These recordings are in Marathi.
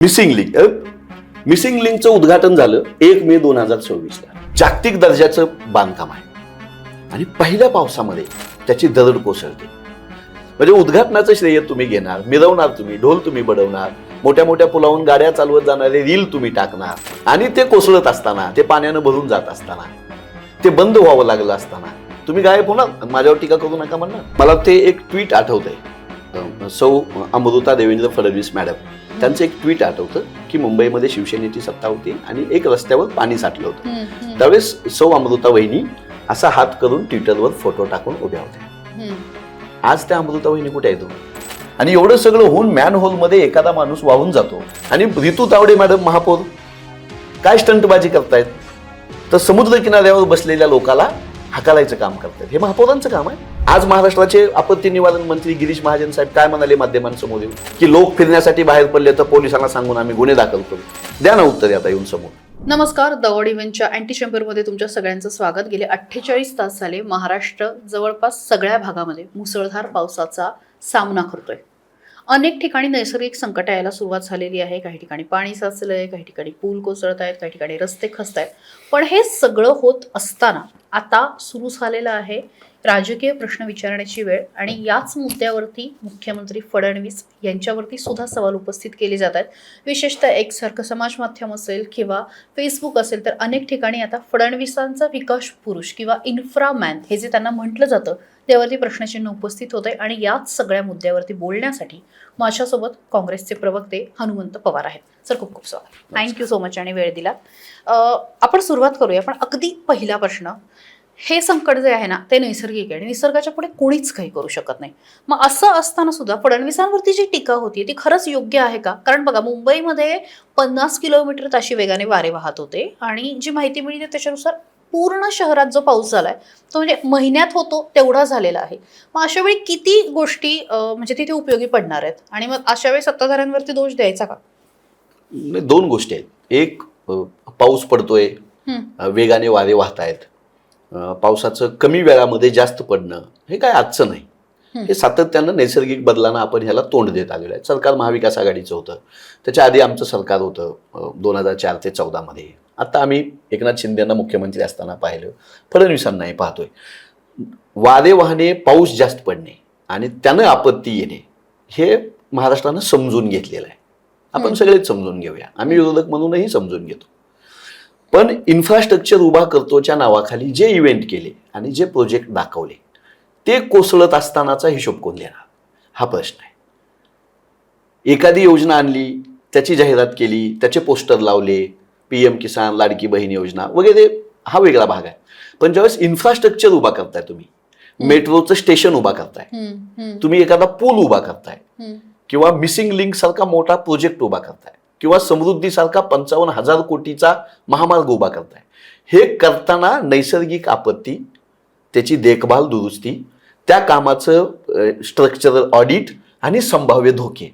मिसिंग लिंकचं उद्घाटन झालं 1 मे 2026ला. जागतिक दर्जाचं बांधकाम आहे आणि पहिल्या पावसामध्ये त्याची दरड कोसळते. म्हणजे उद्घाटनाचं श्रेय तुम्ही घेणार, मिरवणार, तुम्ही ढोल तुम्ही बडवणार, मोठ्या मोठ्या पुलावून गाड्या चालवत जाणारे रील तुम्ही टाकणार आणि ते कोसळत असताना, ते पाण्यानं भरून जात असताना, ते बंद व्हावं लागलं असताना तुम्ही गायब होणार, माझ्यावर टीका करू नका म्हणणार. मला ते एक ट्विट आठवतंय, सौ अमृता देवेंद्र फडणवीस मॅडम, त्यांचं एक ट्विट आठवतं की मुंबईमध्ये शिवसेनेची सत्ता होती आणि एक रस्त्यावर पाणी साठलं होतं. त्यावेळेस सौ अमृता वहिनी असा हात करून ट्विटरवर फोटो टाकून उभ्या होत्या. आज त्या अमृता वहिनी कुठे येतो? आणि एवढं सगळं होऊन मॅन होल मध्ये एखादा माणूस वाहून जातो आणि ऋतू तावडे मॅडम महापौर काय स्टंटबाजी करतायत, तर समुद्र किनाऱ्यावर बसलेल्या लोकाला हाकालायचं काम करतात. हे महापौरांचं काम आहे. आज महाराष्ट्राचे आपत्ती निवारण मंत्री गिरीश महाजन साहेब काय म्हणाले माध्यमांसमोर येऊन की लोक फिरण्यासाठी बाहेर पडले तर पोलिसांना सांगून आम्ही गुन्हे दाखल करू. द्या ना उत्तर आता येऊन समोर. नमस्कार, दवड इव्हेंटच्या अँटी चेंबरमध्ये तुमच्या सगळ्यांचं स्वागत. गेले 48 तास झाले महाराष्ट्र जवळपास सगळ्या भागामध्ये मुसळधार पावसाचा सामना करतोय. अनेक ठिकाणी नैसर्गिक संकट यायला सुरुवात झालेली आहे. काही ठिकाणी पाणी साचलंय, काही ठिकाणी पूल कोसळत आहेत, काही ठिकाणी रस्ते खचत आहेत. पण हे सगळं होत असताना आता सुरू झालेलं आहे राजकीय प्रश्न विचारण्याची वेळ आणि याच मुद्द्यावरती मुख्यमंत्री फडणवीस यांच्यावरती सुद्धा सवाल उपस्थित केले जात आहेत. विशेषतः एक सारखं समाज माध्यम असेल किंवा फेसबुक असेल तर अनेक ठिकाणी आता फडणवीसांचा विकास पुरुष किंवा इन्फ्रामॅन हे जे त्यांना म्हटलं जातं त्यावरती प्रश्नचिन्ह उपस्थित होत आहे. आणि याच सगळ्या मुद्द्यावरती बोलण्यासाठी माझ्यासोबत काँग्रेसचे प्रवक्ते हनुमंत पवार आहेत. सर, खूप खूप स्वागत. थँक्यू सो मच आणि वेळ दिला. आपण सुरुवात करूया. पण अगदी पहिला प्रश्न, हे संकट जे आहे ना ते नैसर्गिक आहे आणि निसर्गाच्या पुढे कोणीच काही करू शकत नाही. मग असं असताना सुद्धा फडणवीसांवरती जी टीका होती ती खरंच योग्य आहे का? कारण बघा, मुंबईमध्ये 50 किलोमीटर ताशी वेगाने वारे वाहत होते आणि जी माहिती मिळते त्याच्यानुसार पूर्ण शहरात जो पाऊस झालाय तो म्हणजे महिन्यात होतो तेवढा झालेला आहे. मग अशा वेळी किती गोष्टी म्हणजे तिथे उपयोगी पडणार आहेत आणि मग अशा वेळी सत्ताधाऱ्यांवरती दोष द्यायचा का? दोन गोष्टी आहेत. एक, पाऊस पडतोय, वेगाने वारे वाहत आहेत, पावसाचं कमी वेळामध्ये जास्त पडणं हे काय आजचं नाही. हे सातत्यानं नैसर्गिक बदलांना आपण ह्याला तोंड देत आलेलं आहे. सरकार महाविकास आघाडीचं होतं, त्याच्या आधी आमचं सरकार होतं 2004 ते 2014 मध्ये. आता आम्ही एकनाथ शिंदेंना मुख्यमंत्री असताना पाहिलं, फडणवीसांनाही पाहतोय. वारे वाहणे, पाऊस जास्त पडणे आणि त्यानं आपत्ती येणे हे महाराष्ट्रानं समजून घेतलेलं आहे. आपण सगळेच समजून घेऊया, आम्ही विरोधक म्हणूनही समजून घेतो. पण इन्फ्रास्ट्रक्चर उभा करतोच्या नावाखाली जे इव्हेंट केले आणि जे प्रोजेक्ट दाखवले ते कोसळत असतानाचा हिशोब कोण देणार हा प्रश्न आहे. एखादी योजना आणली, त्याची जाहिरात केली, त्याचे पोस्टर लावले, PM किसान, लाडकी बहीण योजना वगैरे, हा वेगळा भाग आहे. पण ज्यावेळेस इन्फ्रास्ट्रक्चर उभा करताय, तुम्ही मेट्रोचं स्टेशन उभा करताय, तुम्ही एखादा पूल उभा करताय किंवा मिसिंग लिंक सारखा मोठा प्रोजेक्ट उभा करताय किंवा समृद्धीसारखा 55,000 कोटीचा महामार्ग उभा करताय, हे करताना नैसर्गिक आपत्ती, त्याची देखभाल, दुरुस्ती, त्या कामाचं स्ट्रक्चरल ऑडिट आणि संभाव्य धोके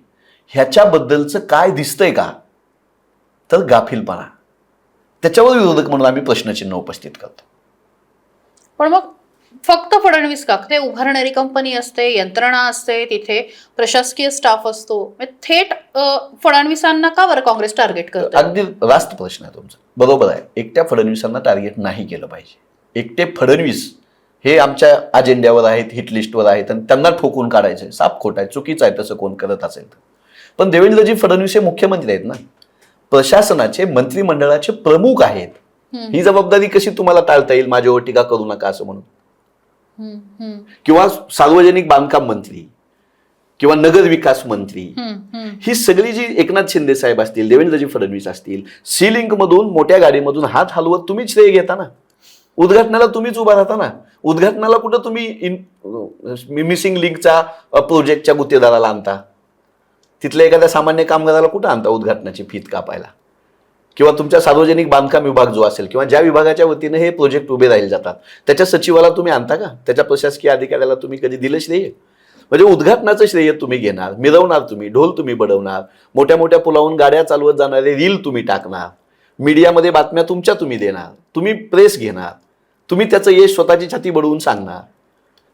ह्याच्याबद्दलचं काय दिसतंय का? तर गाफीलपणा. त्याच्यावर विरोधक म्हणून आम्ही प्रश्नचिन्ह उपस्थित करतो. पण मग फक्त फडणवीस का? ते उभारणारी कंपनी असते, यंत्रणा असते, तिथे प्रशासकीय स्टाफ असतो. थेट फडणवीसांना का बरं काँग्रेस टार्गेट करते? अगदी रास्त प्रश्न आहे तुमचा. बरोबर आहे, एकट्या फडणवीसांना टार्गेट नाही केलं पाहिजे. एकटे फडणवीस हे आमच्या अजेंड्यावर आहेत, हिट लिस्टवर आहेत आणि त्यांना ठोकून काढायचंय, साफ खोट आहे, चुकीचं आहे तसं कोण करत असेल तर. पण देवेंद्रजी फडणवीस हे मुख्यमंत्री आहेत ना, प्रशासनाचे, मंत्रिमंडळाचे प्रमुख आहेत. ही जबाबदारी कशी तुम्हाला टाळता येईल माझ्यावर टीका करू नका असं म्हणून? किंवा सार्वजनिक बांधकाम मंत्री किंवा नगर विकास मंत्री, ही सगळी जी एकनाथ शिंदे साहेब असतील, देवेंद्रजी फडणवीस असतील, सी लिंक मधून मोठ्या गाडीमधून हात हलवत तुम्हीच श्रेय घेता ना. उद्घाटनाला तुम्हीच उभा राहता ना. उद्घाटनाला कुठं तुम्ही मिसिंग लिंकचा प्रोजेक्टच्या गुत्तेदाराला आणता? तिथल्या एखाद्या सामान्य कामगाराला कुठं आणता उद्घाटनाची फीत कापायला? किंवा तुमच्या सार्वजनिक बांधकाम विभाग जो असेल किंवा ज्या विभागाच्या वतीने हे प्रोजेक्ट उभे राहिले जातात त्याच्या सचिवाला तुम्ही आणता का? त्याच्या प्रशासकीय अधिकाऱ्याला तुम्ही कधी दिलं श्रेय? म्हणजे उद्घाटनाचं श्रेय तुम्ही घेणार, मिरवणार, तुम्ही ढोल तुम्ही बडवणार, मोठ्या मोठ्या पुलावून गाड्या चालवत जाणारे रील तुम्ही टाकणार, मीडियामध्ये बातम्या तुमच्या तुम्ही देणार, तुम्ही प्रेस घेणार, तुम्ही त्याचं यश स्वतःची छाती बडवून सांगणार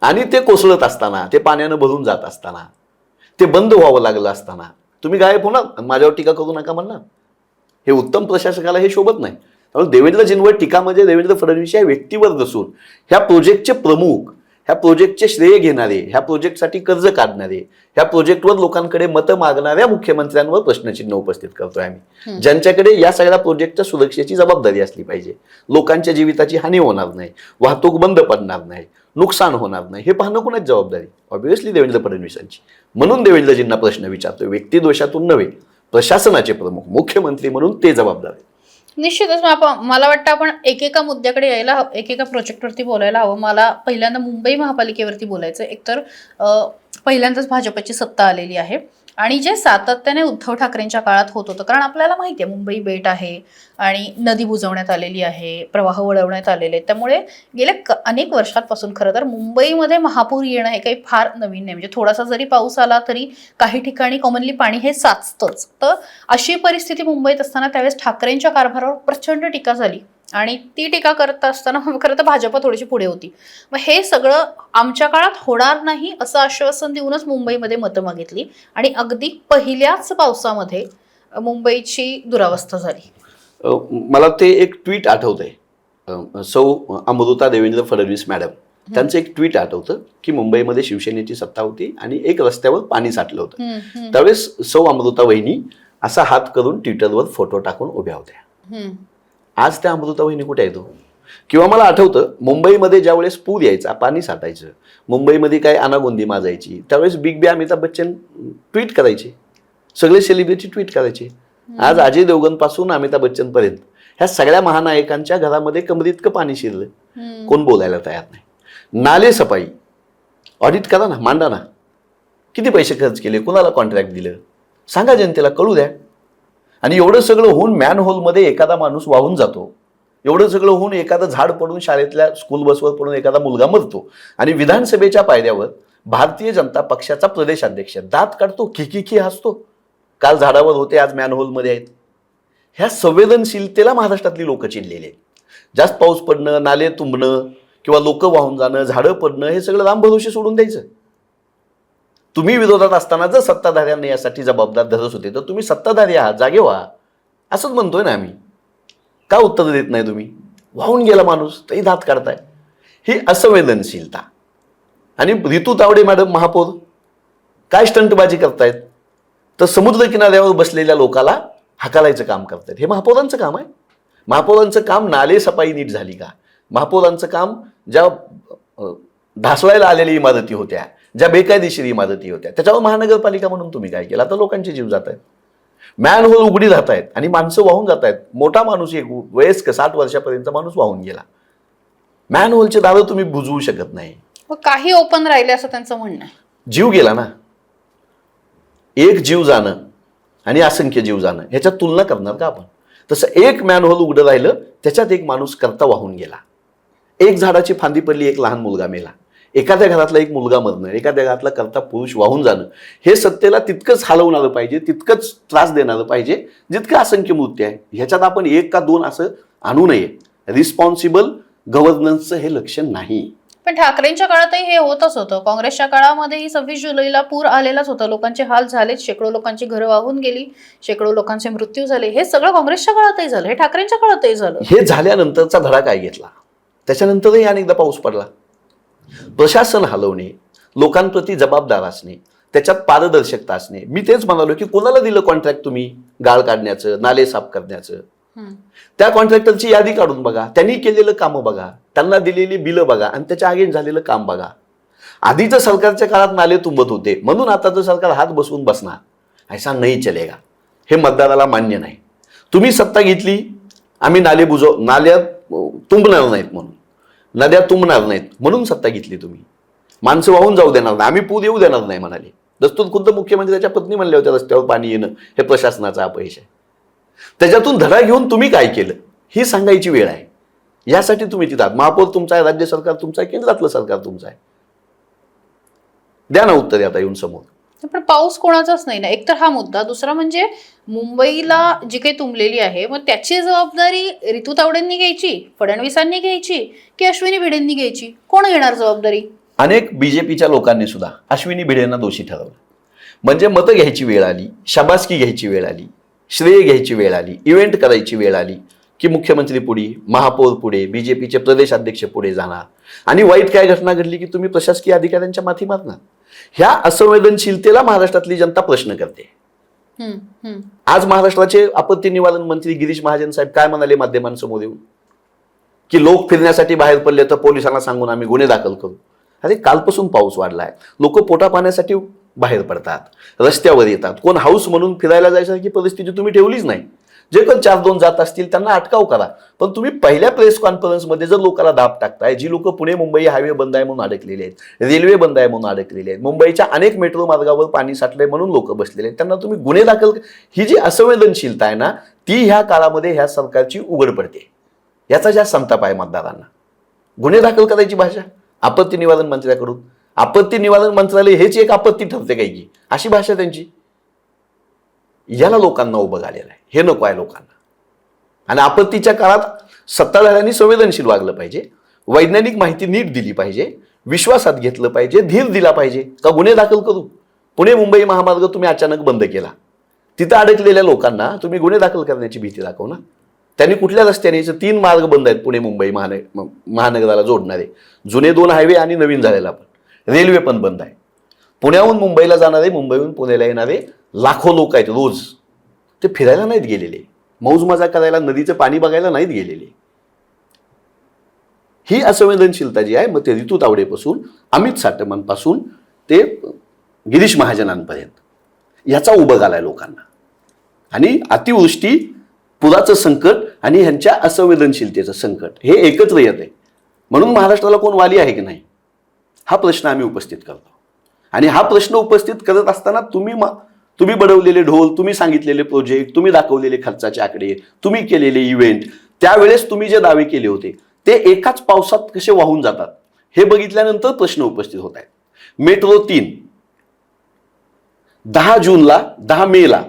आणि ते कोसळत असताना, ते पाण्यानं भरून जात असताना, ते बंद व्हावं लागलं असताना तुम्ही गायब होणार आणि माझ्यावर टीका करू नका म्हणणार. हे उत्तम प्रशासकाला हे शोभत नाही. त्यामुळे देवेंद्रजींवर टीका म्हणजे देवेंद्र फडणवीस या व्यक्तीवर नसून ह्या प्रोजेक्टचे प्रमुख, ह्या प्रोजेक्टचे श्रेय घेणारे, ह्या प्रोजेक्टसाठी कर्ज काढणारे, ह्या प्रोजेक्टवर लोकांकडे मतं मागणाऱ्या मुख्यमंत्र्यांवर प्रश्नचिन्ह उपस्थित करतोय आम्ही, ज्यांच्याकडे या सगळ्या प्रोजेक्टच्या सुरक्षेची जबाबदारी असली पाहिजे. लोकांच्या जीविताची हानी होणार नाही, वाहतूक बंद पडणार नाही, नुकसान होणार नाही, हे पाहणं कोणाची जबाबदारी? ऑब्व्हियसली देवेंद्र फडणवीसांची. म्हणून देवेंद्रजींना प्रश्न विचारतोय, व्यक्ती दोषातून नव्हे, प्रशासनाचे प्रमुख मुख्यमंत्री म्हणून ते जबाबदार आहेत. निश्चितच मला वाटतं आपण एकेका मुद्द्याकडे यायला, एकेका प्रोजेक्टवरती बोलायला हवं. मला पहिल्यांदा मुंबई महापालिकेवरती बोलायचं. एकतर पहिल्यांदाच भाजपची सत्ता आलेली आहे आणि जे सातत्याने उद्धव ठाकरेंच्या काळात होत होतं, कारण आपल्याला माहिती आहे मुंबई बेट आहे आणि नदी बुजवण्यात आलेली आहे, प्रवाह वळवण्यात आलेले, त्यामुळे गेल्या अनेक वर्षांपासून खरं तर मुंबईमध्ये महापूर येणं हे काही फार नवीन नाही. म्हणजे थोडासा जरी पाऊस आला तरी काही ठिकाणी कॉमनली पाणी हे साचतंच. तर अशी परिस्थिती मुंबईत असताना त्यावेळेस ठाकरेंच्या कारभारावर प्रचंड टीका झाली आणि ती टीका करत असताना खरं तर भाजप थोडीशी पुढे होती. मग हे सगळं आमच्या काळात होणार नाही असं आश्वासन देऊनच मुंबईमध्ये मतं मागितली आणि अगदी पहिल्याच पावसामध्ये मुंबईची दुरावस्था झाली. मला ते एक ट्विट आठवतंय, सौ अमृता देवेंद्र फडणवीस मॅडम, त्यांचं एक ट्विट आठवतं की मुंबईमध्ये शिवसेनेची सत्ता होती आणि एक रस्त्यावर पाणी साठलं होतं. त्यावेळेस सौ अमृता वहिनी असा हात करून ट्विटरवर फोटो टाकून उभ्या होत्या. आज त्या अमृता वहिनी कुठे येतो? किंवा मला आठवतं मुंबईमध्ये ज्यावेळेस पूर यायचा, पाणी साठायचं, मुंबईमध्ये काय अनागोंदी माजायची, त्यावेळेस बिग बी अमिताभ बच्चन ट्विट करायचे, सगळे सेलिब्रिटी ट्विट करायचे. आज अजय देवगण पासून अमिताभ बच्चन पर्यंत ह्या सगळ्या महानायकांच्या घरामध्ये कमरीतकं पाणी शिरलं, कोण बोलायला तयार नाही. नाले सफाई ऑडिट करा ना, मांडा ना, किती पैसे खर्च केले, कुणाला कॉन्ट्रॅक्ट दिलं, सांगा, जनतेला कळू द्या. आणि एवढं सगळं होऊन मॅनहोलमध्ये एखादा माणूस वाहून जातो, एवढं सगळं होऊन एखादं झाड पडून शाळेतल्या स्कूल बसवर पडून एखादा मुलगा मरतो आणि विधानसभेच्या पायऱ्यावर भारतीय जनता पक्षाचा प्रदेशाध्यक्ष दात काढतो, खिखिखी हसतो, काल झाडावर होते आज मॅनहोलमध्ये आहेत. ह्या संवेदनशीलतेला महाराष्ट्रातली लोक चिडलेली आहेत. जास्त पाऊस पडणं, नाले तुंबणं किंवा लोक वाहून जाणं, झाडं पडणं हे सगळं रामभरोसे सोडून द्यायचं. तुम्ही विरोधात असताना जर सत्ताधाऱ्यांनी यासाठी जबाबदार धरत होते तर तुम्ही सत्ताधारी आहात, जागे व्हा, असंच म्हणतोय ना आम्ही. का उत्तर देत नाही तुम्ही? वाहून गेला माणूस तरी दात काढताय. ही असंवेदनशीलता. आणि रितू तावडे मॅडम महापौर काय स्टंटबाजी करतायत? तर समुद्र किनाऱ्यावर बसलेल्या लोकाला हाकालायचं काम करतायत. हे महापौरांचं काम आहे. महापौरांचं काम नाले सफाई नीट झाली का, महापौरांचं काम ज्या ढासळायला आलेल्या इमारती होत्या, ज्या बेकायदेशीर इमारती होत्या, त्याच्यावर महानगरपालिका म्हणून तुम्ही काय केलं? आता लोकांचे जीव जात आहेत, मॅनहोल उघडी राहत आहेत आणि माणसं वाहून जात आहेत. मोठा माणूस, एक वयस्क 60 वर्षापर्यंत माणूस वाहून गेला. मॅनहोलचे दारं तुम्ही बुजवू शकत नाही. काही ओपन राहिले असं त्यांचं म्हणणं आहे. जीव गेला ना. एक जीव जाणं आणि असंख्य जीव जाणं ह्याच्यात तुलना करणार का आपण? तसं एक मॅनहोल उघडं राहिलं, त्याच्यात एक माणूस करता वाहून गेला. एक झाडाची फांदी पडली, एक लहान मुलगा मेला. एखाद्या घरातला एक मुलगा मरणं, एखाद्या घरातला करता पुरुष वाहून जाणं, हे सत्तेला तितकंच हलवणारं पाहिजे, तितकंच त्रास देणारं पाहिजे जितकं असंख्य मृत्यू आहे. ह्याच्यात आपण एक का दोन असं आणू नये. रिस्पॉन्सिबल गव्हर्नन्सचं हे लक्षण नाही. पण ठाकरेंच्या काळातही हे होतच होतं. काँग्रेसच्या काळामध्येही 26 जुलैला पूर आलेलाच होता. लोकांचे हाल झालेच, शेकडो लोकांची घरं वाहून गेली, शेकडो लोकांचे मृत्यू झाले. हे सगळं काँग्रेसच्या काळातही झालं, हे ठाकरेंच्या काळातही झालं. हे झाल्यानंतरचा धडा काय घेतला? त्याच्यानंतरही अनेकदा पाऊस पडला. प्रशासन हलवणे, लोकांप्रती जबाबदार असणे, त्याच्यात पारदर्शकता असणे. मी तेच म्हणालो की कोणाला दिलं कॉन्ट्रॅक्ट तुम्ही गाळ काढण्याचं, नाले साफ करण्याचं? त्या कॉन्ट्रॅक्टरची यादी काढून बघा, त्यांनी केलेलं कामं बघा, त्यांना दिलेली बिलं बघा आणि त्याच्या अगेन्स्ट झालेलं काम बघा. आधीच्या सरकारच्या काळात नाले तुंबत होते म्हणून आताचं सरकार हात बसवून बसणार, ऐसा नाही चलेगा. हे मतदाराला मान्य नाही. तुम्ही सत्ता घेतली, आम्ही नाल्यात तुंबणार नाहीत म्हणून, नद्या तुंबणार नाहीत म्हणून सत्ता घेतली तुम्ही. माणसं वाहून जाऊ देणार नाही, आम्ही पूर येऊ देणार नाही म्हणाले. दस्तूर खुद्द मुख्यमंत्र्याच्या पत्नी म्हणल्या होत्या रस्त्यावर पाणी येणं हे प्रशासनाचा अपयश आहे. त्याच्यातून धडा घेऊन तुम्ही काय केलं ही सांगायची वेळ आहे. यासाठी तुम्ही तिथं महापौर तुमचा आहे, राज्य सरकार तुमचं आहे, केंद्रातलं सरकार तुमचं आहे. द्या ना उत्तर आता येऊन समोर. पण पाऊस कोणाचाच नाही ना, एकतर हा मुद्दा. दुसरा म्हणजे मुंबईला जी काही तुंबलेली आहे, मग त्याची जबाबदारी रितू तावडेंनी घ्यायची, फडणवीसांनी घ्यायची की अश्विनी भिडेंनी घ्यायची? कोण घेणार जबाबदारी? अनेक बीजेपीच्या लोकांनी सुद्धा अश्विनी भिडेंना दोषी ठरवलं. म्हणजे मतं घ्यायची वेळ आली, शाबासकी घ्यायची वेळ आली, श्रेय घ्यायची वेळ आली, इव्हेंट करायची वेळ आली की मुख्यमंत्री पुढे, महापौर पुढे, बीजेपीचे प्रदेशाध्यक्ष पुढे जाणार आणि वाईट काय घटना घडली की तुम्ही प्रशासकीय अधिकाऱ्यांच्या माथी मारणार. ह्या असंवेदनशीलतेला महाराष्ट्रातली जनता प्रश्न करते. आज महाराष्ट्राचे आपत्ती निवारण मंत्री गिरीश महाजन साहेब काय म्हणाले माध्यमांसमोर येऊन की लोक फिरण्यासाठी बाहेर पडले तर पोलिसांना सांगून आम्ही गुन्हे दाखल करू. अरे कालपासून पाऊस वाढलाय, लोक पोटा पाण्यासाठी बाहेर पडतात, रस्त्यावर येतात. कोण हाऊस म्हणून फिरायला जायसारखी परिस्थिती तुम्ही ठेवलीच नाही. जे कोण 4-2 जात असतील त्यांना अटकाव करा. पण तुम्ही पहिल्या प्रेस कॉन्फरन्समध्ये जर लोकांना दाब टाकताय, जी लोक पुणे मुंबई हायवे बंद आहे म्हणून अडकलेले आहेत, रेल्वे बंद आहे म्हणून अडकलेले आहेत, मुंबईच्या अनेक मेट्रो मार्गावर पाणी साठलंय म्हणून लोक बसलेले आहेत, त्यांना तुम्ही गुन्हे दाखल, ही जी असंवेदनशीलता आहे ना ती ह्या काळामध्ये ह्या सरकारची उघड पडते. याचा जास्त संताप आहे मतदारांना. गुन्हे दाखल करायची भाषा आपत्ती निवारण मंत्र्याकडून, आपत्ती निवारण मंत्रालय हेच एक आपत्ती ठरते काय की, अशी भाषा त्यांची. याला लोकांना उभं आलेलं आहे, हे नको आहे लोकांना. आणि आपत्तीच्या काळात सत्ताधाऱ्यांनी संवेदनशील वागलं पाहिजे, वैज्ञानिक माहिती नीट दिली पाहिजे, विश्वासात घेतलं पाहिजे, धीर दिला पाहिजे. का गुन्हे दाखल करू? पुणे मुंबई महामार्ग तुम्ही अचानक बंद केला, तिथं अडकलेल्या लोकांना तुम्ही गुन्हे दाखल करण्याची भीती दाखव ना. त्यांनी कुठल्या रस्त्याने, 3 मार्ग बंद आहेत पुणे मुंबई महानगराला जोडणारे, जुने 2 हायवे आणि नवीन झालेला पण, रेल्वे पण बंद आहे. पुण्याहून मुंबईला जाणारे, मुंबईहून पुण्याला येणारे लाखो लोक आहेत रोज. ते फिरायला नाहीत गेलेले, मौज मजा करायला, नदीचं पाणी बघायला नाहीत गेलेले. ही असंवेदनशीलता जी आहे, मग ते ऋतू तावडेपासून, अमित साटमांपासून ते गिरीश महाजनांपर्यंत, याचा उभं आलाय लोकांना. आणि अतिवृष्टी, पुराचं संकट आणि ह्यांच्या असंवेदनशीलतेचं संकट हे एकत्र येत आहे. म्हणून महाराष्ट्राला कोण वाली आहे की नाही, हा प्रश्न आम्ही उपस्थित करतो. आणि हा प्रश्न उपस्थित करत असताना तुम्ही बडवलेले ढोल, तुम्ही सांगितलेले प्रोजेक्ट, तुम्ही दाखवलेले खर्चाचे आकडे, तुम्ही केलेले इव्हेंट, त्यावेळेस तुम्ही जे दावे केले होते ते एकाच पावसात कसे वाहून जातात हे बघितल्यानंतर प्रश्न उपस्थित होत आहेत. मेट्रो 3 10 जूनला, 10 मेला,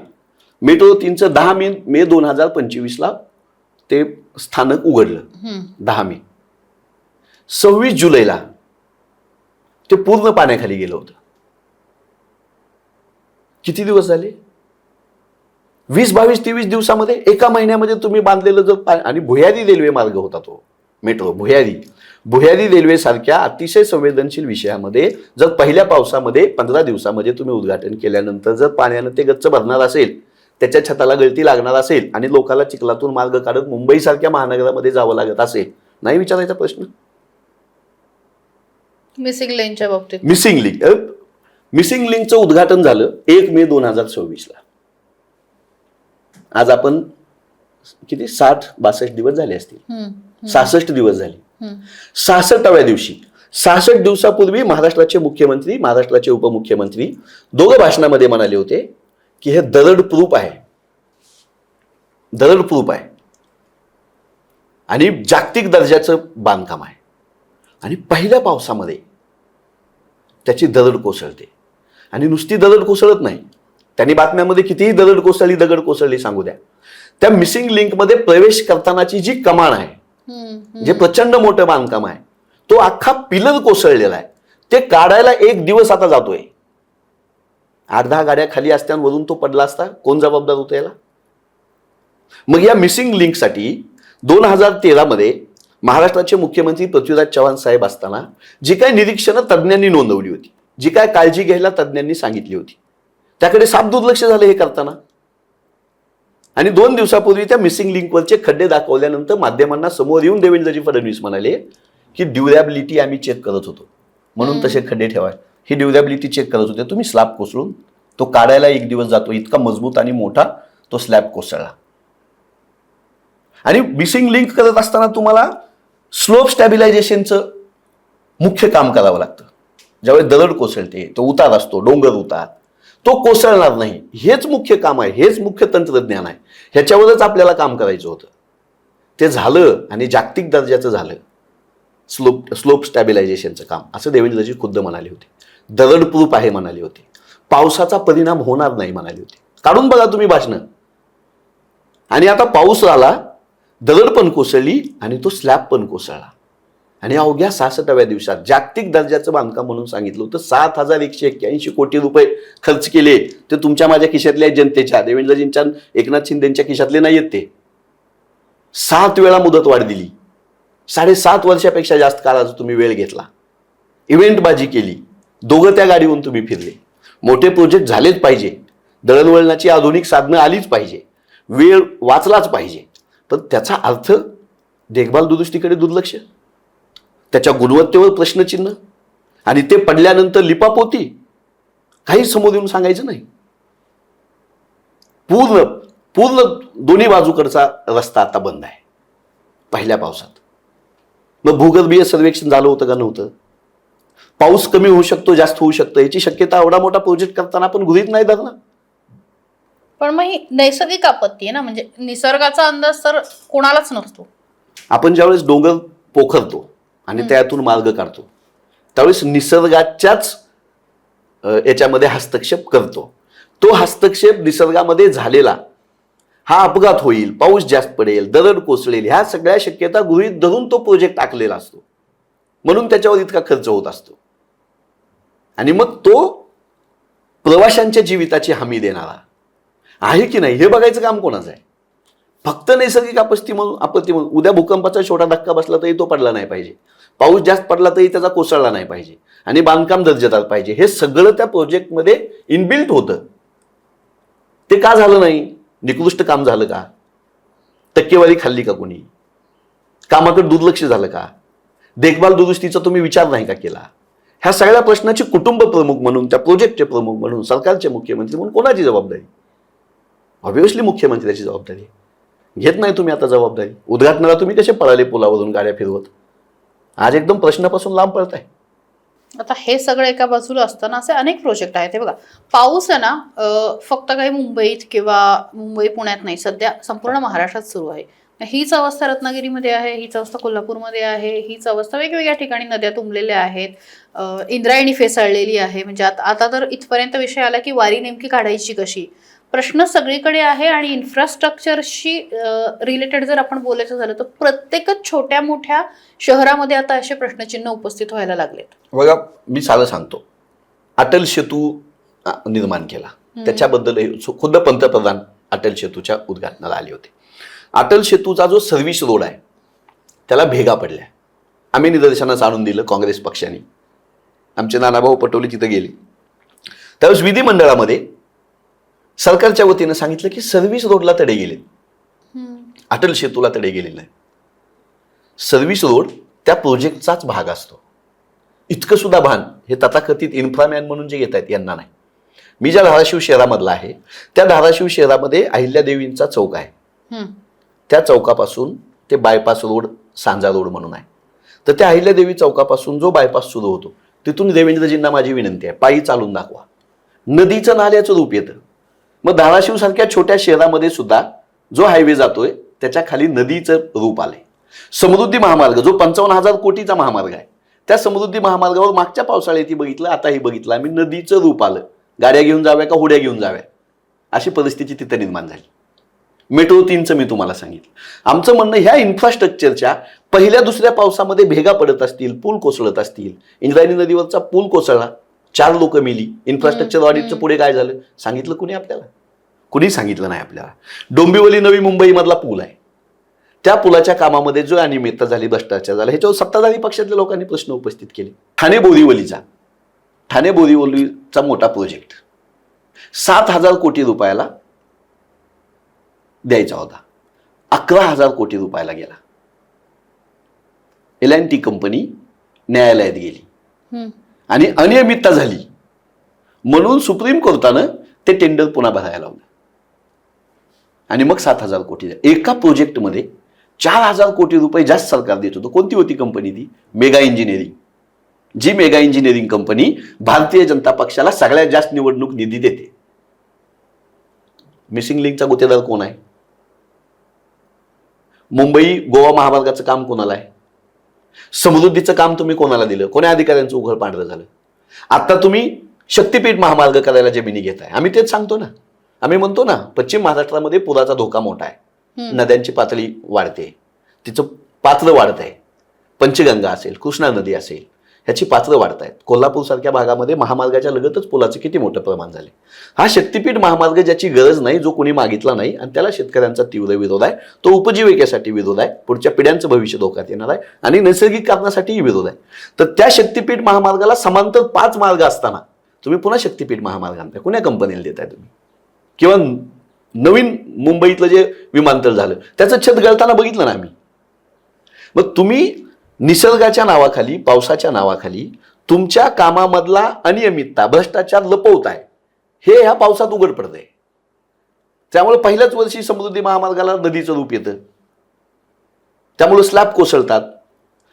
मेट्रो 3चं 10 मे 2025ला ते स्थानक उघडलं. 10 मे. 26 जुलैला ते पूर्ण पाण्याखाली गेलं होतं. किती दिवस झाले? 20, 22, 23 दिवसामध्ये, एका महिन्यामध्ये तुम्ही बांधलेलं जर, आणि भुयारी रेल्वे मार्ग होता तो मेट्रो, भुयारी रेल्वे सारख्या अतिशय संवेदनशील विषयामध्ये जर पहिल्या पावसामध्ये 15 दिवसामध्ये तुम्ही उद्घाटन केल्यानंतर जर पाण्यानं ते गच्च भरणार असेल, त्याच्या छताला गळती लागणार असेल आणि लोकांना चिखलातून मार्ग काढत मुंबई सारख्या महानगरामध्ये जावं लागत असेल, नाही विचारायचा प्रश्न. मिसिंग लेनच्या बाबतीत, मिसिंग लिंकचं उद्घाटन झालं 1 मे 2026ला. आज आपण किती 60-62 दिवस झाले असतील, 66 दिवस झाले. 66व्या दिवशी, 66 दिवसापूर्वी महाराष्ट्राचे मुख्यमंत्री, महाराष्ट्राचे उपमुख्यमंत्री दोघं भाषणामध्ये म्हणाले होते की हे दरड प्रूफ आहे, दरड प्रूफ आहे आणि जागतिक दर्जाचं बांधकाम आहे. आणि पहिल्या पावसामध्ये त्याची दरड कोसळते. आणि नुसती दरड कोसळत नाही, त्यांनी बातम्यामध्ये कितीही दगड कोसळली सांगू द्या, त्या मिसिंग लिंकमध्ये प्रवेश करतानाची जी कमान आहे, जे प्रचंड मोठं बांधकाम आहे, तो अख्खा पिलर कोसळलेला आहे. ते काढायला 1 दिवस आता जातोय. 8-10 गाड्या खाली असत्यांवरून तो पडला असता, कोण जबाबदार होतं याला? मग या मिसिंग लिंकसाठी 2013 मध्ये महाराष्ट्राचे मुख्यमंत्री पृथ्वीराज चव्हाण साहेब असताना जी काय निरीक्षणं तज्ज्ञांनी नोंदवली होती, जी काय काळजी घ्यायला तज्ज्ञांनी सांगितली होती, त्याकडे साफ दुर्लक्ष झालं हे करताना. आणि 2 दिवसापूर्वी त्या मिसिंग लिंकवरचे खड्डे दाखवल्यानंतर माध्यमांना समोर येऊन देवेंद्रजी फडणवीस म्हणाले की ड्युरॅबिलिटी आम्ही चेक करत होतो म्हणून तसे खड्डे ठेवाय. ही ड्युरॅबिलिटी चेक करत होते, तुम्ही स्लॅब कोसळून तो काढायला 1 दिवस जातो, इतका मजबूत आणि मोठा तो स्लॅब कोसळला. आणि मिसिंग लिंक करत असताना तुम्हाला स्लोप स्टॅबिलायझेशनचं मुख्य काम करावं लागतं. ज्यावेळेस दरड कोसळते, तो उतार असतो, डोंगर उतार, तो कोसळणार नाही, हेच मुख्य काम आहे, हेच मुख्य तंत्रज्ञान आहे. ह्याच्यावरच आपल्याला काम करायचं होतं. ते झालं आणि जागतिक दर्जाचं झालं स्लोप स्टॅबिलायझेशनचं काम, असं देवेंद्रजी खुद्द म्हणाले होते. दरड प्रूफ आहे म्हणाले होते, पावसाचा परिणाम होणार नाही म्हणाले होते. काढून बघा तुम्ही भाषणं. आणि आता पाऊस आला, दरड पण कोसळली आणि तो स्लॅब पण कोसळला. आणि अवघ्या 66व्या दिवसात जागतिक दर्जाचं बांधकाम म्हणून सांगितलं होतं 7,181 कोटी रुपये खर्च केले. ते तुमच्या माझ्या खिशातले आहेत, जनतेच्या, देवेंद्रजींच्या, एकनाथ शिंदेच्या खिशातले नाही आहेत ते. 7 वेळा मुदतवाढ दिली. 7.5 वर्षापेक्षा जास्त काळाचा तुम्ही वेळ घेतला. इव्हेंटबाजी केली. दोघं त्या गाडीवरून तुम्ही फिरले. मोठे प्रोजेक्ट झालेच पाहिजे, दळणवळणाची आधुनिक साधनं आलीच पाहिजे, वेळ वाचलाच पाहिजे. पण त्याचा अर्थ देखभाल दुरुस्तीकडे दुर्लक्ष, त्याच्या गुणवत्तेवर प्रश्नचिन्ह, आणि ते पडल्यानंतर लिपापोती, काही समोर येऊन सांगायचं नाही. पूर्ण पूर्ण दोन्ही बाजूकडचा रस्ता आता बंद आहे पहिल्या पावसात. मग भूगर्भीय सर्वेक्षण झालं होतं का नव्हतं? पाऊस कमी होऊ शकतो, जास्त होऊ शकतो, याची शक्यता एवढा मोठा प्रोजेक्ट करताना आपण गृहीत नाही धरला. पण मग ही नैसर्गिक आपत्ती आहे ना, म्हणजे निसर्गाचा अंदाज तर कोणालाच नसतो. आपण ज्यावेळेस डोंगर पोखरतो आणि त्यातून मार्ग काढतो त्यावेळेस निसर्गाच्याच याच्यामध्ये हस्तक्षेप करतो. तो हस्तक्षेप निसर्गामध्ये झालेला, हा अपघात होईल, पाऊस जास्त पडेल, दरड कोसळेल, ह्या सगळ्या शक्यता गृहीत धरून तो प्रोजेक्ट आखलेला असतो. म्हणून त्याच्यावर इतका खर्च होत असतो. आणि मग तो प्रवाशांच्या जीविताची हमी देणारा आहे की नाही हे बघायचं काम कोणाचं आहे? फक्त नैसर्गिक आपत्ती म्हणून उद्या भूकंपाचा छोटा धक्का बसला तरी तो पडला नाही पाहिजे, पाऊस जास्त पडला तरी त्याचा कोसळला नाही पाहिजे, आणि बांधकाम दर्जेदार पाहिजे, हे सगळं त्या प्रोजेक्टमध्ये इनबिल्ट होतं. ते का झालं नाही? निकृष्ट काम झालं का? टक्केवारी खाल्ली का कोणी? कामाकडे दुर्लक्ष झालं का? देखभाल दुरुस्तीचा तुम्ही विचार नाही का केला? ह्या सगळ्या प्रश्नाची कुटुंब प्रमुख म्हणून, त्या प्रोजेक्टचे प्रमुख म्हणून, सरकारचे मुख्यमंत्री म्हणून कोणाची जबाबदारी? ऑब्व्हियसली मुख्यमंत्र्याची जबाबदारी. घेत नाही तुम्ही आता जबाबदारी. उद्घाटनाला तुम्ही कसे पळाले पुलावरून गाड्या फिरवत? आज एकदम प्रश्नापासून लांब पडताय. आता हे सगळं एका बाजूला असताना असे अनेक प्रोजेक्ट आहेत. हे बघा, पाऊस आहे ना, फक्त काही मुंबईत किंवा मुंबई पुण्यात नाही, सध्या संपूर्ण महाराष्ट्रात सुरू आहे. हीच अवस्था रत्नागिरीमध्ये आहे, हीच अवस्था कोल्हापूरमध्ये आहे, हीच अवस्था वेगवेगळ्या ठिकाणी नद्या तुंबलेल्या आहेत, इंद्रायणी फेसाळलेली आहे. म्हणजे आता तर इथपर्यंत विषय आला की वारी नेमकी काढायची कशी, प्रश्न सगळीकडे आहे. आणि इन्फ्रास्ट्रक्चरशी रिलेटेड जर आपण बोलायचं झालं तर प्रत्येकच छोट्या मोठ्या शहरामध्ये आता असे प्रश्नचिन्ह उपस्थित व्हायला लागलेत. बघा, मी साधं सांगतो, अटल सेतू निर्माण केला, त्याच्याबद्दल खुद्द पंतप्रधान अटल सेतूच्या उद्घाटनाला आले होते. अटल सेतूचा जो सर्व्हिस रोड आहे त्याला भेगा पडल्या. आम्ही निदर्शनास आणून दिलं काँग्रेस पक्षाने. आमचे नानाभाऊ पटोले तिथं गेले. त्यावेळेस विधिमंडळामध्ये सरकारच्या वतीनं सांगितलं की सर्व्हिस रोडला तडे गेले, अटल सेतूला तडे गेलेले नाही. सर्व्हिस रोड त्या प्रोजेक्टचाच भाग असतो. इतकं सुद्धा भान हे तथाकथित इन्फ्रामॅन म्हणून जे येत आहेत यांना नाही. मी ज्या धाराशिव शहरामधला आहे त्या धाराशिव शहरामध्ये अहिल्यादेवींचा चौक आहे. त्या चौकापासून ते बायपास रोड, सांजा रोड म्हणून आहे. तर त्या अहिल्यादेवी चौकापासून जो बायपास सुरू होतो तिथून देवेंद्रजींना माझी विनंती आहे, पायी चालून दाखवा. नदीचं नाल्याचं रूप येतं. मग धाराशिव सारख्या छोट्या शहरामध्ये सुद्धा जो हायवे जातोय त्याच्या खाली नदीचं रूप आलंय. समृद्धी महामार्ग जो 55,000 कोटीचा महामार्ग आहे, त्या समृद्धी महामार्गावर मागच्या पावसाळ्यातही बघितलं, आताही बघितलं आम्ही, नदीचं रूप आलं. गाड्या घेऊन जाव्या का होड्या घेऊन जाव्या अशी परिस्थिती तिथे निर्माण झाली. मेट्रो 3चं मी तुम्हाला सांगितलं. आमचं म्हणणं, ह्या इन्फ्रास्ट्रक्चरच्या पहिल्या दुसऱ्या पावसामध्ये भेगा पडत असतील, पूल कोसळत असतील. इंद्रायणी नदीवरचा पूल कोसळला, 4 लोक मेली. इन्फ्रास्ट्रक्चर ऑडिटचं पुढे काय झालं सांगितलं कुणी आपल्याला? कुणी सांगितलं नाही आपल्याला. डोंबिवली नवी मुंबई मधला पूल आहे, त्या पुलाच्या कामामध्ये जो अनियमितता झाली, भ्रष्टाचार झाला, ह्याच्यावर सत्ताधारी पक्षातल्या लोकांनी प्रश्न उपस्थित केले. ठाणे बोरिवलीचा मोठा प्रोजेक्ट 7,000 कोटी रुपयाला द्यायचा होता, 11,000 कोटी रुपयाला गेला. L&T कंपनी न्यायालयात गेली आणि अनियमितता झाली म्हणून सुप्रीम कोर्टानं ते टेंडर पुन्हा भरायला लावलं आणि मग 7,000 कोटी. एका प्रोजेक्टमध्ये 4,000 कोटी रुपये जास्त सरकार देत होतं. कोणती होती कंपनी ती? Mega engineering. जी मेगा इंजिनिअरिंग कंपनी भारतीय जनता पक्षाला सगळ्यात जास्त निवडणूक निधी देते. मिसिंग लिंकचा गुत्तेदार कोण आहे? मुंबई गोवा महामार्गाचं काम कोणाला आहे? समृद्धीचं काम तुम्ही कोणाला दिलं? कोण्या अधिकाऱ्यांचं उघड पांढरं झालं? आता तुम्ही शक्तीपीठ महामार्ग करायला जमिनी घेताय. आम्ही तेच सांगतो ना, आम्ही म्हणतो ना, पश्चिम महाराष्ट्रामध्ये पुराचा धोका मोठा आहे, नद्यांची पातळी वाढते, तिचं पात्र वाढत आहे, पंचगंगा असेल, कृष्णा नदी असेल, ह्याची पात्रं वाढत आहेत. कोल्हापूरसारख्या भागामध्ये महामार्गाच्या लगतच पुलाचं किती मोठं प्रमाण झाले. हा शक्तीपीठ महामार्ग ज्याची गरज नाही, जो कोणी मागितला नाही आणि त्याला शेतकऱ्यांचा तीव्र विरोध आहे, तो उपजीविकेसाठी विरोध आहे, पुढच्या पिढ्यांचं भविष्य धोक्यात येणार आहे आणि नैसर्गिक कारणासाठीही विरोध आहे. तर त्या शक्तीपीठ महामार्गाला समांतर 5 मार्ग असताना तुम्ही पुन्हा शक्तीपीठ महामार्ग आणताय, कोण्या कंपनीला देताय तुम्ही? किंवा नवीन मुंबईतलं जे विमानतळ झालं त्याचं छत गळताना बघितलं ना आम्ही. मग तुम्ही निसर्गाच्या नावाखाली, पावसाच्या नावाखाली तुमच्या कामामधला अनियमितता, भ्रष्टाचार लपवताय, हे ह्या पावसात उघड पडतंय. त्यामुळे पहिल्याच वर्षी समृद्धी महामार्गाला नदीचं रूप येतं, त्यामुळे स्लॅब कोसळतात.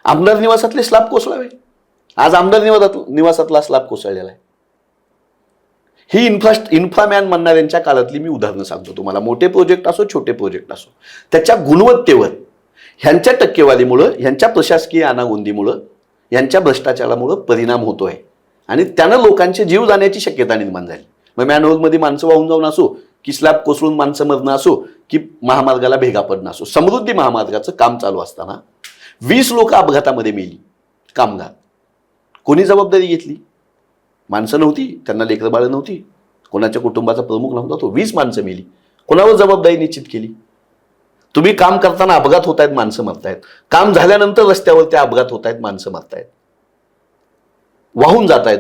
आमदार निवासातले स्लॅब कोसळावे, आज आमदार निवासातला स्लॅब कोसळलेला आहे. ही इन्फ्रामॅन म्हणणाऱ्यांच्या काळातली मी उदाहरणं सांगतो तुम्हाला. मोठे प्रोजेक्ट असो, छोटे प्रोजेक्ट असो, त्याच्या गुणवत्तेवर ह्यांच्या टक्केवारीमुळं, ह्यांच्या प्रशासकीय अनागोंदीमुळं, ह्यांच्या भ्रष्टाचारामुळं परिणाम होतोय आणि त्यानं लोकांचे जीव जाण्याची शक्यता निर्माण झाली. मग मॅनहोलमध्ये माणसं वाहून जाऊन असो, की स्लॅब कोसळून माणसं मरणं असो, की महामार्गाला भेगा पडणं असो. समृद्धी महामार्गाचं काम चालू असताना 20 लोक अपघातामध्ये मेली, कामगार. कोणी जबाबदारी घेतली? माणसं नव्हती, त्यांना लेकरं बाळं नव्हती, कोणाच्या कुटुंबाचा प्रमुख नव्हता तो. 20 माणसं मेली. कोणावर जबाबदारी निश्चित केली? तुम्ही काम करताना अपघात होत आहेत, माणसं मरतायत. काम झाल्यानंतर रस्त्यावर त्या अपघात होत आहेत, माणसं मरतायत, वाहून जात आहेत,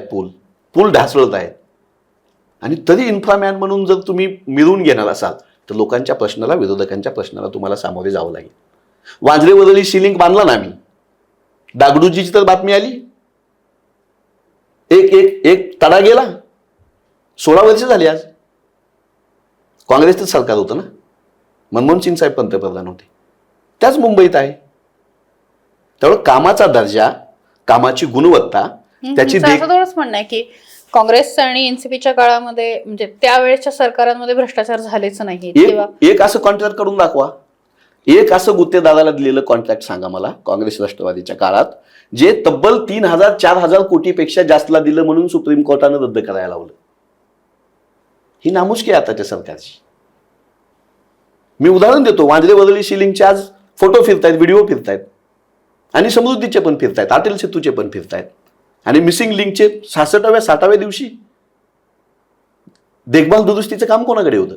पूल ढासळत आहेत. आणि तरी इन्फ्रामॅन म्हणून जर तुम्ही मिळवून घेणार असाल तर लोकांच्या प्रश्नाला, विरोधकांच्या प्रश्नाला तुम्हाला सामोरे जावं लागेल. वांद्रेवरली सिलिंग बांधला ना आम्ही, डागडुजीची तर बातमी आली, एक तडा गेला. 16 वर्ष झाली आज. काँग्रेसचं सरकार होतं ना, मनमोहन सिंग साहेब पंतप्रधान होते, त्याच मुंबईत आहे. त्यामुळे कामाचा दर्जा, कामाची गुणवत्ता, त्याची असं थोडंच म्हणणं आहे की काँग्रेस आणि एनसीपीच्या काळामध्ये, म्हणजे त्यावेळेच्या सरकारांमध्ये भ्रष्टाचार झालेच नाही. एक असं कॉन्ट्रॅक्ट करून दाखवा, एक असं गुत्तेदाराला दिलेलं कॉन्ट्रॅक्ट सांगा मला काँग्रेस राष्ट्रवादीच्या काळात, जे तब्बल 3,000-4,000 कोटीपेक्षा जास्तला दिलं म्हणून सुप्रीम कोर्टानं रद्द करायला लावलं. ही नामुष्की आहे आताच्या सरकारची. मी उदाहरण देतो, वांद्रेवरली सिलिंगचे आज फोटो फिरतायत, व्हिडिओ फिरतायत आणि समृद्धीचे पण फिरतायत, अटल सेतूचे पण फिरतायत. आणि मिसिंग लिंकचे 66व्या-60व्या दिवशी देखभाल दुरुस्तीचं काम कोणाकडे होतं?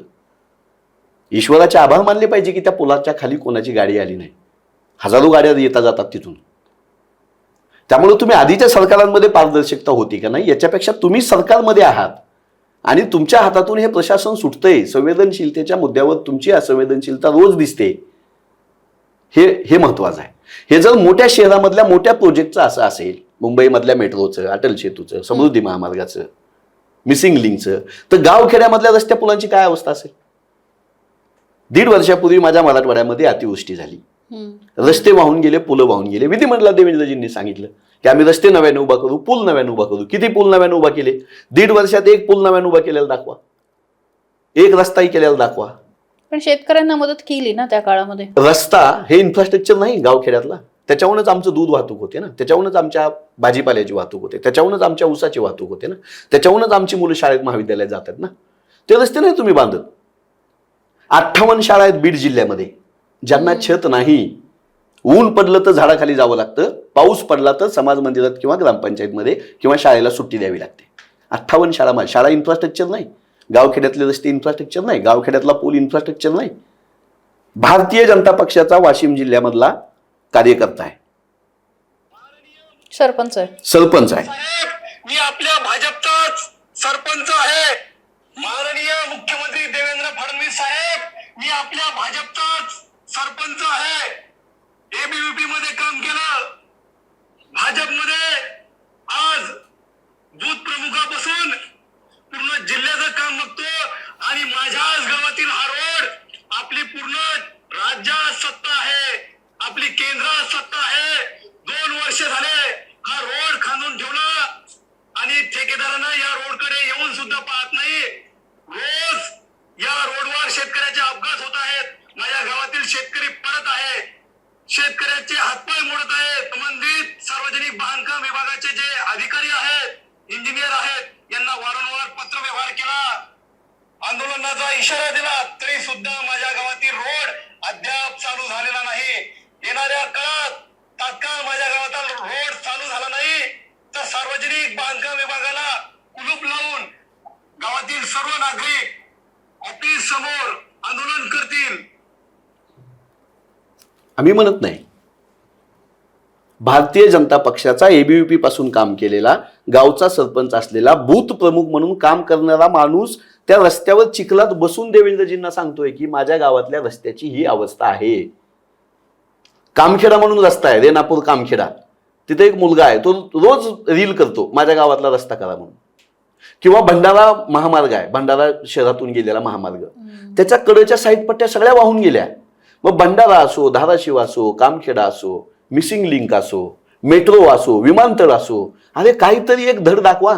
ईश्वराचे आभार मानले पाहिजे की त्या पुलाच्या खाली कोणाची गाडी आली नाही. हजारो गाड्या येता जातात तिथून. त्यामुळे तुम्ही आधीच्या सरकारांमध्ये पारदर्शकता होती का नाही, याच्यापेक्षा तुम्ही सरकारमध्ये आहात आणि तुमच्या हातातून हे प्रशासन सुटतंय. संवेदनशीलतेच्या मुद्द्यावर तुमची असंवेदनशीलता रोज दिसते. हे महत्वाचं आहे. हे जर मोठ्या शहरामधल्या मोठ्या प्रोजेक्टचं असं असेल, मुंबईमधल्या मेट्रोचं, अटल सेतूचं, समृद्धी महामार्गाचं, मिसिंग लिंकचं, तर गावखेड्यामधल्या रस्त्या पुलांची काय अवस्था असेल? 1.5 वर्षापूर्वी माझ्या मराठवाड्यामध्ये अतिवृष्टी झाली, रस्ते वाहून गेले, पुलं वाहून गेले. विधिमंडळात देवेंद्रजींनी सांगितलं की आम्ही रस्ते नव्याने उभा करू, पूल नव्याने उभा करू. किती पूल नव्याने उभा केले? 1.5 वर्षात एक पूल नव्याने उभा केलेला दाखवा, एक रस्ताही केलेला दाखवा. पण शेतकऱ्यांना मदत केली ना त्या काळामध्ये. रस्ता हे इन्फ्रास्ट्रक्चर नाही गावखेड्यातला, त्याच्यावरूनच आमचं दूध वाहतूक होते ना, त्याच्यावरूनच आमच्या भाजीपाल्याची वाहतूक होते, त्याच्यावरूनच आमच्या ऊसाची वाहतूक होते ना, त्याच्यावरूनच आमची मुलं शाळेत महाविद्यालयात जातात ना. ते रस्ते नाही तुम्ही बांधत. 58 शाळा आहेत बीड जिल्ह्यामध्ये ज्यांना छत नाही. ऊन पडलं तर झाडाखाली जावं लागतं, पाऊस पडला तर समाज मंदिरात किंवा ग्रामपंचायतमध्ये किंवा शाळेला सुट्टी द्यावी लागते. 58 शाळा. शाळा इन्फ्रास्ट्रक्चर नाही, गावखेड्यातले रस्ते इन्फ्रास्ट्रक्चर नाही, गावखेड्यातला पूल इन्फ्रास्ट्रक्चर नाही. भारतीय जनता पक्षाचा वाशिम जिल्ह्यामधला कार्यकर्ता आहे, सरपंच आहे. मी आपल्या भाजपचाच सरपंच आहे. माननीय मुख्यमंत्री देवेंद्र फडणवीस साहेब, मी आपल्या भाजपचाच सरपंच आहे. एबीव्हीपी मध्ये काम केलं, भाजपमध्ये आज बूथ प्रमुखापासून पूर्ण जिल्ह्याचं काम बघतो आणि माझ्याच गावातील हा रोड, आपली पूर्ण राज्यात सत्ता आहे, आपली केंद्रात सत्ता आहे. 2 वर्ष झाले हा रोड खांदून ठेवला आणि ठेकेदारांना या रोडकडे येऊन सुद्धा पाहत नाही. रोज या रोडवर शेतकऱ्याचे अपघात होत आहेत. माझ्या गावातील शेतकरी पडत आहे, शेतकऱ्याचे हातपाय मोडत आहेत. संबंधित सार्वजनिक बांधकाम विभागाचे जे अधिकारी आहेत, इंजिनियर आहेत, यांना वारंवार पत्र व्यवहार केला, आंदोलनाचा इशारा दिला, तरी सुद्धा माझ्या गावातील रोड अद्याप चालू झालेला नाही. येणाऱ्या काळात तात्काळ माझ्या गावात आम्ही म्हणत नाही. भारतीय जनता पक्षाचा एबीव्हीपी पासून काम केलेला, गावचा सरपंच असलेला, बूथ प्रमुख म्हणून काम करणारा माणूस त्या रस्त्यावर चिखलात बसून देवेंद्रजींना सांगतोय की माझ्या गावातल्या रस्त्याची ही अवस्था आहे. कामखेडा म्हणून रस्ता आहे, रेणापूर कामखेडा, तिथे एक मुलगा आहे, तो रोज रील करतो माझ्या गावातला रस्ता करा म्हणून. किंवा भंडारा महामार्ग आहे, भंडारा शहरातून गेलेला महामार्ग, त्याच्या कडेच्या साईड पट्ट्या सगळ्या वाहून गेल्या. मग भंडारा असो, धाराशिव असो, कामखेडा असो, मिसिंग लिंक असो, मेट्रो असो, विमानतळ असो, अरे काहीतरी एक धड दाखवा.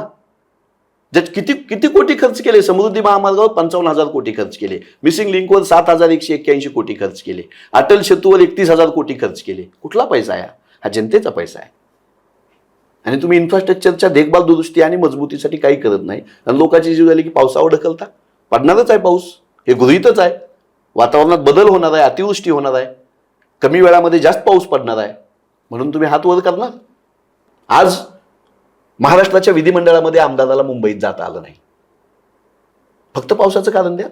किती किती कोटी खर्च केले. समृद्धी महामार्गावर 55,000 कोटी खर्च केले, मिसिंग लिंकवर 7,181 कोटी खर्च केले, अटल सेतूवर 31,000 कोटी खर्च केले. कुठला पैसा आहे हा? जनतेचा पैसा आहे. आणि तुम्ही इन्फ्रास्ट्रक्चरच्या देखभाल, दुरुस्ती आणि मजबूतीसाठी काही करत नाही. आणि लोकांची जीव झाली की पावसावर ढकलता. पडणारच आहे पाऊस, हे गृहीतच आहे. वातावरणात बदल होणार आहे, अतिवृष्टी होणार आहे, कमी वेळामध्ये जास्त पाऊस पडणार आहे, म्हणून तुम्ही हात वर करणार. आज महाराष्ट्राच्या विधिमंडळामध्ये आमदाराला मुंबईत जाता आलं नाही, फक्त पावसाचं कारण द्या.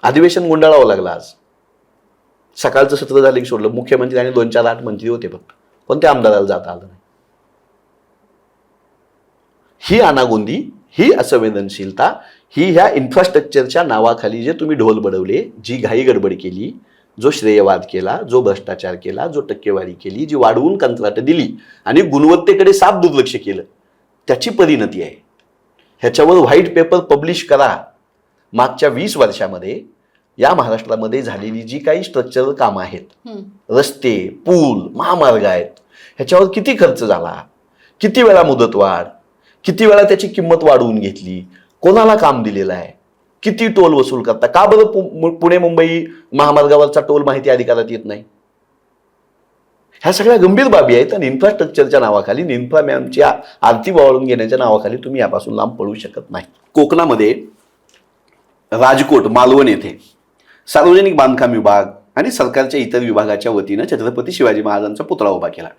अधिवेशन गुंडाळावं लागलं. आज सकाळचं सत्र झालं की सोडलं, मुख्यमंत्री आणि 2-4-8 मंत्री होते फक्त, पण त्या आमदाराला जाता आलं नाही. ही अनागोंदी, ही असंवेदनशीलता, ही ह्या इन्फ्रास्ट्रक्चरच्या नावाखाली जे तुम्ही ढोल बडवले, जी घाई गडबड केली, जो श्रेयवाद केला, जो भ्रष्टाचार केला, जो टक्केवारी केली, जी वाढवून कंत्राट दिली आणि गुणवत्तेकडे साफ दुर्लक्ष केलं, त्याची परिणती आहे. ह्याच्यावर व्हाईट पेपर पब्लिश करा. मागच्या 20 वर्षामध्ये या महाराष्ट्रामध्ये झालेली जी काही स्ट्रक्चरल कामं आहेत, रस्ते, पूल, महामार्ग आहेत, ह्याच्यावर किती खर्च झाला, किती वेळा मुदतवाढ, किती वेळा त्याची किंमत वाढवून घेतली, कोणाला काम दिलेलं आहे, किती टोल वसूल करता. का बरं पुणे मुंबई महामार्गावरचा टोल माहिती अधिकारात येत नाही? ह्या सगळ्या गंभीर बाबी आहेत. आणि इन्फ्रास्ट्रक्चरच्या नावाखाली, इन्फ्रामॅनची आरती वाळून घेण्याच्या नावाखाली तुम्ही यापासून लांब पडू शकत नाही. कोकणामध्ये राजकोट, मालवण येथे सार्वजनिक बांधकाम विभाग आणि सरकारच्या इतर विभागाच्या वतीनं छत्रपती शिवाजी महाराजांचा पुतळा उभा केला.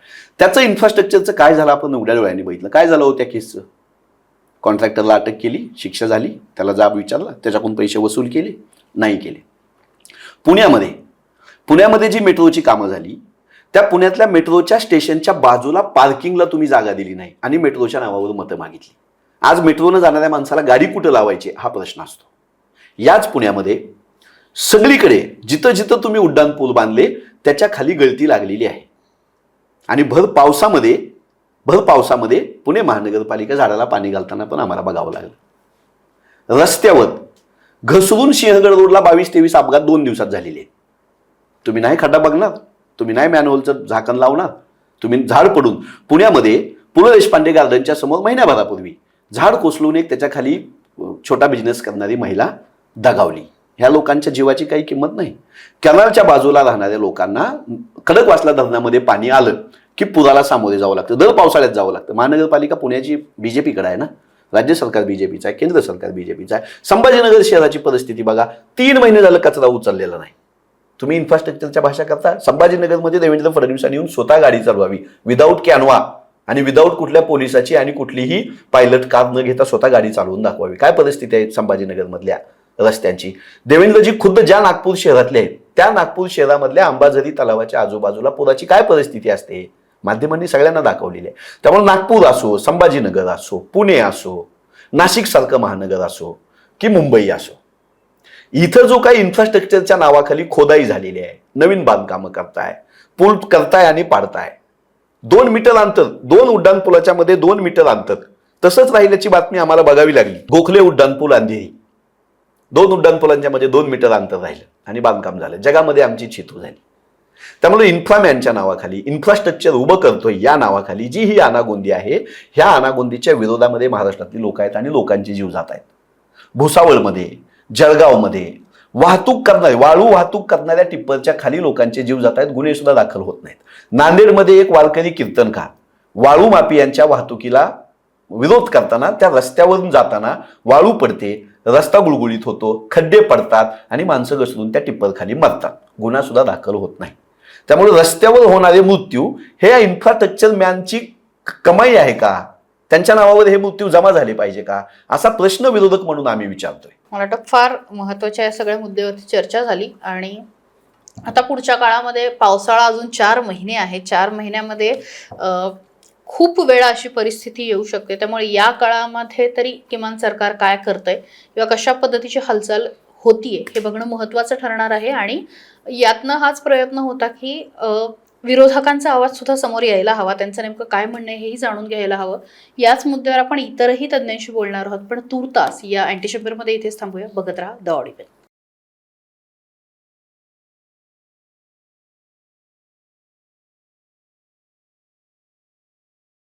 त्याचं इन्फ्रास्ट्रक्चरचं काय झालं आपण उघड्या डोळ्यांनी बघितलं. काय झालं होत्या केसचं? कॉन्ट्रॅक्टरला अटक केली, शिक्षा झाली, त्याला जाब विचारला, त्याच्याकडून पैसे वसूल केले नाही केले. पुण्यामध्ये जी मेट्रोची कामं झाली, त्या पुण्यातल्या मेट्रोच्या स्टेशनच्या बाजूला पार्किंगला तुम्ही जागा दिली नाही आणि मेट्रोच्या नावावर मतं मागितली. आज मेट्रोनं जाणाऱ्या माणसाला गाडी कुठं लावायची हा प्रश्न असतो. याच पुण्यामध्ये सगळीकडे जिथं जिथं तुम्ही उड्डाण पूल बांधले त्याच्या खाली गळती लागलेली आहे. आणि भर पावसामध्ये पुणे महानगरपालिका झाडाला पाणी घालताना पण आम्हाला बघावं लागलं. रस्त्यावर घसरून सिंहगड रोडला 22-23 अपघात 2 दिवसात झालेले आहेत. तुम्ही नाही खड्डा बघणार, तुम्ही नाही मॅनहोलचं झाकण लावणार, तुम्ही झाड पडून पुण्यामध्ये पु. ल. देशपांडे गार्डनच्या समोर महिन्याभरापूर्वी झाड कोसळून एक त्याच्या खाली छोटा बिझनेस करणारी महिला दगावली. ह्या लोकांच्या जीवाची काही किंमत नाही. कॅनलच्या बाजूला राहणाऱ्या लोकांना खडकवासला धरणामध्ये पाणी आलं की पुराला सामोरे जावं लागतं, दर पावसाळ्यात जावं लागतं. महानगरपालिका पुण्याची बीजेपीकडे आहे ना, राज्य सरकार बीजेपीचं आहे, केंद्र सरकार बीजेपीचं आहे. संभाजीनगर शहराची परिस्थिती बघा, 3 महिने झालं कचरा उचललेला नाही. तुम्ही इन्फ्रास्ट्रक्चरच्या भाषा करता. संभाजीनगरमध्ये देवेंद्र फडणवीसांनी येऊन स्वतः गाडी चालवावी, विदाऊट कॅनवा आणि विदाऊट कुठल्या पोलिसाची आणि कुठलीही पायलट कार न घेता स्वतः गाडी चालवून दाखवावी. काय परिस्थिती आहे संभाजीनगरमधल्या रस्त्यांची? देवेंद्रजी खुद्द ज्या नागपूर शहरातले आहेत त्या नागपूर शहरामधल्या अंबाझरी तलावाच्या आजूबाजूला पुराची काय परिस्थिती असते माध्यमांनी सगळ्यांना दाखवलेली आहे. त्यामुळे नागपूर असो, संभाजीनगर असो, पुणे असो, नाशिक सारखं महानगर असो की मुंबई असो, इथं जो काही इन्फ्रास्ट्रक्चरच्या नावाखाली खोदाई झालेली आहे, नवीन बांधकामं करताय, पूल करताय आणि पाडताय, 2 मीटर अंतर, 2 उड्डाण पुलाच्या मध्ये 2 मीटर अंतर तसंच राहिल्याची बातमी आम्हाला बघावी लागली. गोखले उड्डाण पूल, अंधेरी, 2 उड्डाण पुलांच्या मध्ये 2 मीटर अंतर राहिलं आणि बांधकाम झालं. जगामध्ये आमची चितू झाली. त्यामुळे इन्फ्रामॅनच्या नावाखाली, इन्फ्रास्ट्रक्चर उभं करतोय या नावाखाली जी ही अनागोंदी आहे, ह्या अनागोंदीच्या विरोधामध्ये महाराष्ट्रातली लोक आहेत आणि लोकांचे जीव जात आहेत. भुसावळमध्ये, जळगावमध्ये वाळू वाहतूक करणाऱ्या टिप्परच्या खाली लोकांचे जीव जात आहेत, गुन्हे सुद्धा दाखल होत नाहीत. नांदेडमध्ये एक वारकरी कीर्तनकार वाळू माफियांच्या वाहतुकीला विरोध करताना त्या रस्त्यावरून जाताना वाळू पडते, रस्ता गुळगुळीत होतो, खड्डे पडतात आणि माणसं घसरून त्या टिप्पर खाली मरतात, गुन्हा सुद्धा दाखल होत नाही. त्यामुळे रस्त्यावर होणारे मृत्यू हे या इन्फ्रास्ट्रक्चर मॅनची कमाई आहे का? त्यांच्या नावावर हे मृत्यू जमा झाले पाहिजे का? असा प्रश्न विरोधक म्हणून आम्ही विचारतोय. मला वाटतं फार महत्त्वाच्या या सगळ्या मुद्द्यावरती चर्चा झाली आणि आता पुढच्या काळामध्ये पावसाळा अजून 4 महिने आहे. 4 महिन्यामध्ये खूप वेळा अशी परिस्थिती येऊ शकते. त्यामुळे या काळामध्ये तरी किमान सरकार काय करतंय किंवा कशा पद्धतीची हालचाल होतीये हे बघणं महत्त्वाचं ठरणार आहे. आणि यातनं हाच प्रयत्न होता की विरोधकांचा आवाज सुद्धा समोर यायला हवा, त्यांचं नेमकं काय म्हणणं आहे हेही जाणून घ्यायला हवं. याच मुद्द्यावर आपण इतरही तज्ज्ञांशी बोलणार आहोत. पण तूर्तास या अँटी चेंबरमध्ये इथेच थांबूया. बघत राहा द ऑडिबल.